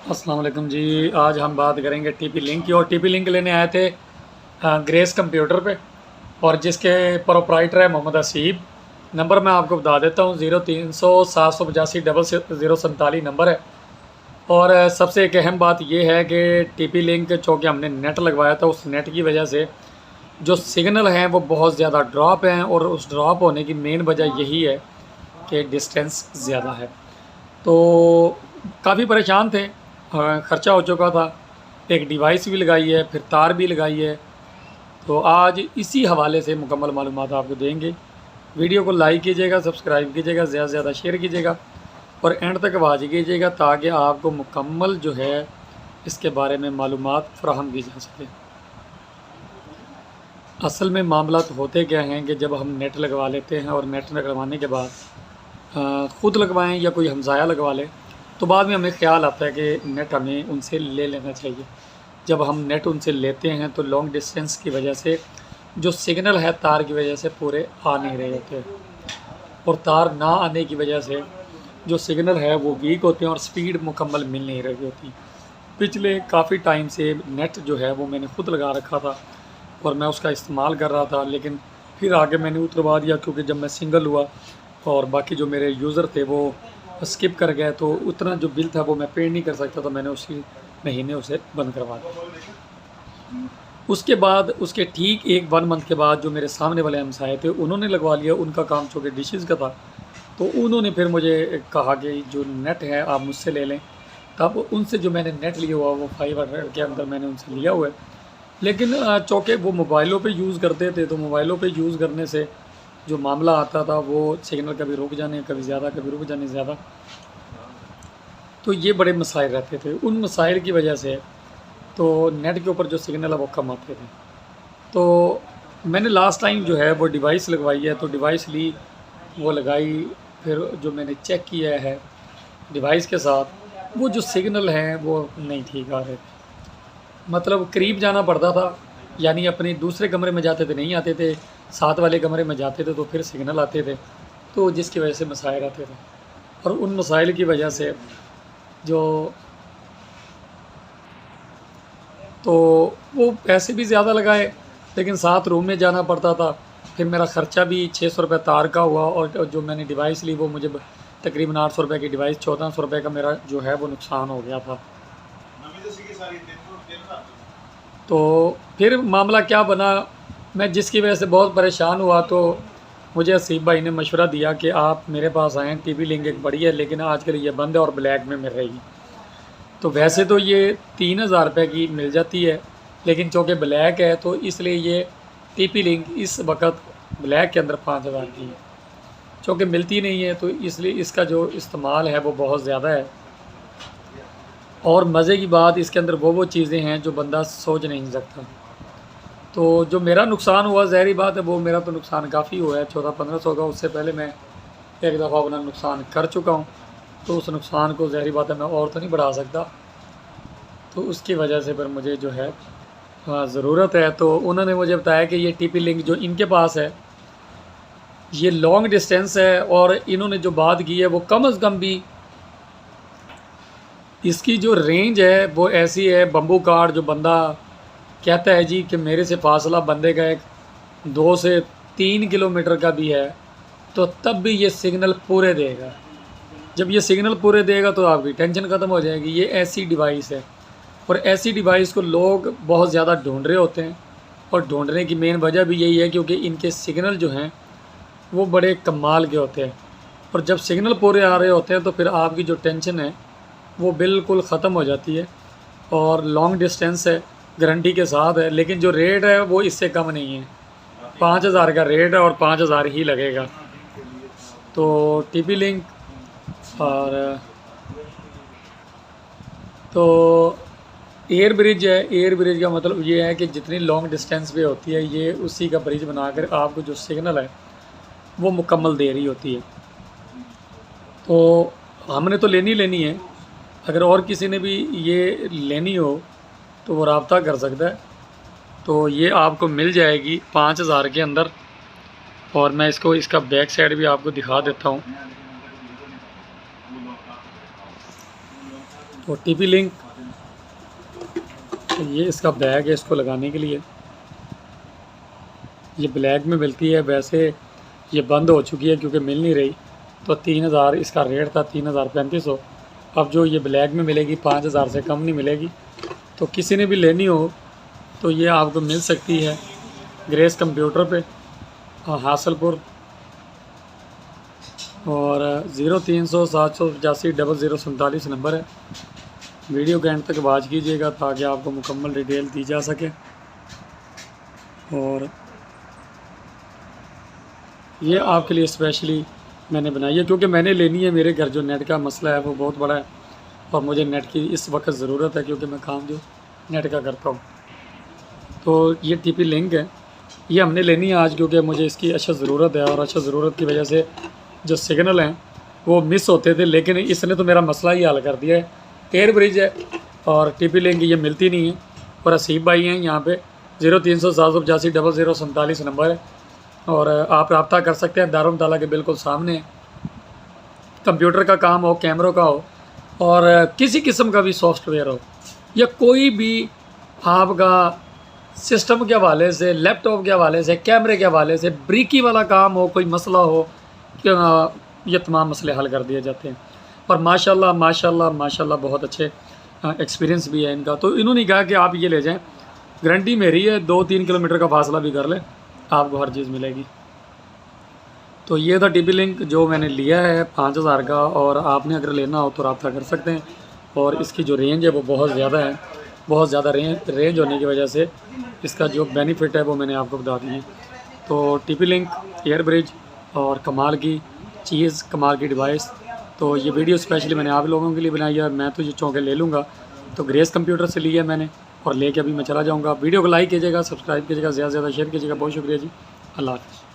अस्सलाम वालेकुम जी। आज हम बात करेंगे टीपी लिंक की। और टीपी लिंक लेने आए थे ग्रेस कंप्यूटर पे, और जिसके प्रोप्राइटर है मोहम्मद हसीब। नंबर मैं आपको बता देता हूँ, 0300 785 0047 नंबर है। और सबसे एक अहम बात यह है कि टीपी लिंक चूँकि हमने नेट लगवाया था, उस नेट की वजह से जो सिग्नल हैं वो बहुत ज़्यादा ड्रॉप हैं, और उस ड्रॉप होने की मेन वजह यही है कि डिस्टेंस ज़्यादा है। तो काफ़ी परेशान थे, ख़र्चा हो चुका था, एक डिवाइस भी लगाई है, फिर तार भी लगाई है। तो आज इसी हवाले से मुकम्मल मालूमात आपको देंगे। वीडियो को लाइक कीजिएगा, सब्सक्राइब कीजिएगा, ज़्यादा से ज़्यादा शेयर कीजिएगा और एंड तक आवाज़ कीजिएगा ताकि आपको मुकम्मल जो है इसके बारे में मालूमात फ़राहम की जा सके। असल में मामला तो होते क्या हैं कि जब हम नेट लगवा लेते हैं और नेट लगवाने के बाद ख़ुद लगवाएं या कोई हमसाया लगवा ले, तो बाद में हमें ख़्याल आता है कि नेट हमें उनसे ले लेना चाहिए। जब हम नेट उनसे लेते हैं तो लॉन्ग डिस्टेंस की वजह से जो सिग्नल है तार की वजह से पूरे आ नहीं रहे होते, और तार ना आने की वजह से जो सिग्नल है वो वीक होते हैं और स्पीड मुकम्मल मिल नहीं रही होती। पिछले काफ़ी टाइम से नेट जो है वो मैंने ख़ुद लगा रखा था और मैं उसका इस्तेमाल कर रहा था, लेकिन फिर आगे मैंने उतरवा दिया क्योंकि जब मैं सिंगल हुआ और बाकी जो मेरे यूज़र थे वो स्किप कर गए, तो उतना जो बिल था वो मैं पे नहीं कर सकता, तो मैंने उसी महीने उसे बंद करवा दिया। उसके बाद उसके ठीक 1 मंथ के बाद जो मेरे सामने वाले हमसाए थे उन्होंने लगवा लिया। उनका काम चूँकि डिशेज़ का था, तो उन्होंने फिर मुझे कहा कि जो नेट है आप मुझसे ले लें। तब उनसे जो मैंने नेट लिया हुआ वो 500 के अंदर मैंने उनसे लिया हुआ है। लेकिन चूँकि वो मोबाइलों पे यूज़ करते थे, तो मोबाइलों पे यूज़ करने से जो मामला आता था वो सिग्नल कभी रुक जाने, कभी ज़्यादा, कभी रुक जाने ज़्यादा, तो ये बड़े मसाइल रहते थे। उन मसाइल की वजह से तो नेट के ऊपर जो सिग्नल है वो कम आते थे। तो मैंने लास्ट टाइम जो है वो डिवाइस लगवाई है, तो डिवाइस ली, वो लगाई, फिर जो मैंने चेक किया है डिवाइस के साथ, वो जो सिग्नल हैं वो नहीं ठीक आ रहे थे। मतलब करीब जाना पड़ता था, यानी अपने दूसरे कमरे में जाते थे नहीं आते थे, साथ वाले कमरे में जाते थे तो फिर सिग्नल आते थे, तो जिसकी वजह से मसाइल आते थे। और उन मसाइल की वजह से जो तो वो पैसे भी ज़्यादा लगाए, लेकिन साथ रूम में जाना पड़ता था। फिर मेरा ख़र्चा भी 600 रुपये तार का हुआ, और जो मैंने डिवाइस ली वो मुझे तकरीबन 800 रुपये की डिवाइस, 1400 रुपये का मेरा जो है वो नुकसान हो गया था। तो फिर मामला क्या बना, मैं जिसकी वजह से बहुत परेशान हुआ, तो मुझे हसीब भाई ने मशवरा दिया कि आप मेरे पास आएँ, टीपी लिंक एक बड़ी है लेकिन आजकल ये बंद है और ब्लैक में मिल रही है। तो वैसे तो ये 3000 रुपये की मिल जाती है, लेकिन चूँकि ब्लैक है तो इसलिए ये टीपी लिंक इस वक्त ब्लैक के अंदर 5000 की है। चूँकि मिलती नहीं है तो इसलिए इसका जो इस्तेमाल है वो बहुत ज़्यादा है। और मज़े की बात, इसके अंदर वो चीज़ें हैं जो बंदा सोच नहीं सकता। तो जो मेरा नुकसान हुआ, ज़ाहिर बात है वो मेरा तो नुकसान काफ़ी हुआ है, 1400-1500 का। उससे पहले मैं एक दफ़ा अपना नुकसान कर चुका हूँ, तो उस नुकसान को ज़ाहिर बात है मैं और तो नहीं बढ़ा सकता। तो उसकी वजह से फिर मुझे जो है ज़रूरत है। तो उन्होंने मुझे बताया कि ये टीपी लिंक जो इनके पास है ये लॉन्ग डिस्टेंस है, और इन्होंने जो बात की है वो कम अज़ कम भी इसकी जो रेंज है वो ऐसी है, बम्बू कार्ड जो बंदा कहता है जी कि मेरे से फासला बंदे का एक 2 से 3 किलोमीटर का भी है, तो तब भी ये सिग्नल पूरे देगा। जब ये सिग्नल पूरे देगा तो आपकी टेंशन ख़त्म हो जाएगी। ये ऐसी डिवाइस है, और ऐसी डिवाइस को लोग बहुत ज़्यादा ढूंढ रहे होते हैं, और ढूंढने की मेन वजह भी यही है क्योंकि इनके सिग्नल जो हैं वो बड़े कमाल के होते हैं। और जब सिग्नल पूरे आ रहे होते हैं तो फिर आपकी जो टेंशन है वो बिल्कुल ख़त्म हो जाती है। और लॉन्ग डिस्टेंस है, गारंटी के साथ है, लेकिन जो रेट है वो इससे कम नहीं है। 5000 का रेट है और 5000 ही लगेगा। तो टीपी लिंक और तो एयर ब्रिज है। एयर ब्रिज का मतलब ये है कि जितनी लॉन्ग डिस्टेंस पे होती है ये उसी का ब्रिज बनाकर आपको जो सिग्नल है वो मुकम्मल दे रही होती है। तो हमने तो लेनी है, अगर और किसी ने भी ये लेनी हो तो वो रब्ता कर सकता है। तो ये आपको मिल जाएगी 5000 के अंदर। और मैं इसका बैक साइड भी आपको दिखा देता हूँ। और टीपी लिंक, ये इसका बैग है इसको लगाने के लिए। ये ब्लैक में मिलती है, वैसे ये बंद हो चुकी है क्योंकि मिल नहीं रही। तो 3000 इसका रेट था, 3035। अब जो ये ब्लैक में मिलेगी 5000 से कम नहीं मिलेगी। तो किसी ने भी लेनी हो तो ये आपको मिल सकती है ग्रेस कंप्यूटर पे, हासलपुर, और 0300 785 0047 नंबर है। वीडियो के एंड तक वाच कीजिएगा ताकि आपको मुकम्मल डिटेल दी जा सके। और ये आपके लिए स्पेशली मैंने बनाई है क्योंकि मैंने लेनी है। मेरे घर जो नेट का मसला है वो बहुत बड़ा है और मुझे नेट की इस वक्त ज़रूरत है क्योंकि मैं काम जो नेट का करता हूँ। तो ये टीपी लिंक है, ये हमने लेनी है आज क्योंकि मुझे इसकी अच्छा ज़रूरत है। और अच्छा ज़रूरत की वजह से जो सिग्नल हैं वो मिस होते थे, लेकिन इसने तो मेरा मसला ही हल कर दिया है। एयर ब्रिज है और टीपी लिंक ये मिलती नहीं है। और हसीब भाई हैं यहाँ पे, 0300 785 0047 नंबर है। और आप रब्ता कर सकते हैं, दारुल ताला के बिल्कुल सामने है। कंप्यूटर का काम हो, कैमरों का हो, और किसी किस्म का भी सॉफ्टवेयर हो, या कोई भी आपका सिस्टम के हवाले से, लैपटॉप के हवाले से, कैमरे के हवाले से ब्रीकी वाला काम हो, कोई मसला हो, ये तमाम मसले हल कर दिए जाते हैं। और माशाल्लाह माशाल्लाह माशाल्लाह बहुत अच्छे एक्सपीरियंस भी है इनका। तो इन्होंने कहा कि आप ये ले जाएं, गारंटी मेरी है, 2-3 किलोमीटर का फासला भी कर लें आपको हर चीज़ मिलेगी। तो ये था टीपी लिंक जो मैंने लिया है 5000 का। और आपने अगर लेना हो तो रब्ता कर सकते हैं। और इसकी जो रेंज है वो बहुत ज़्यादा है, बहुत ज़्यादा रेंज होने की वजह से इसका जो बेनिफिट है वो मैंने आपको बता दी है। तो टीपी लिंक, एयर ब्रिज और कमाल की चीज़, कमाल की डिवाइस। तो ये वीडियो स्पेशली मैंने आप लोगों के लिए बनाई है। मैं तो ये चौंके ले लूँगा, तो ग्रेस कंप्यूटर से लिया मैंने और लेके अभी मैं चला जाऊँगा। वीडियो को लाइक कीजिएगा, सब्सक्राइब कीजिएगा, ज़्यादा से ज़्यादा शेयर कीजिएगा। बहुत शुक्रिया जी, अल्लाह हाफ़िज़।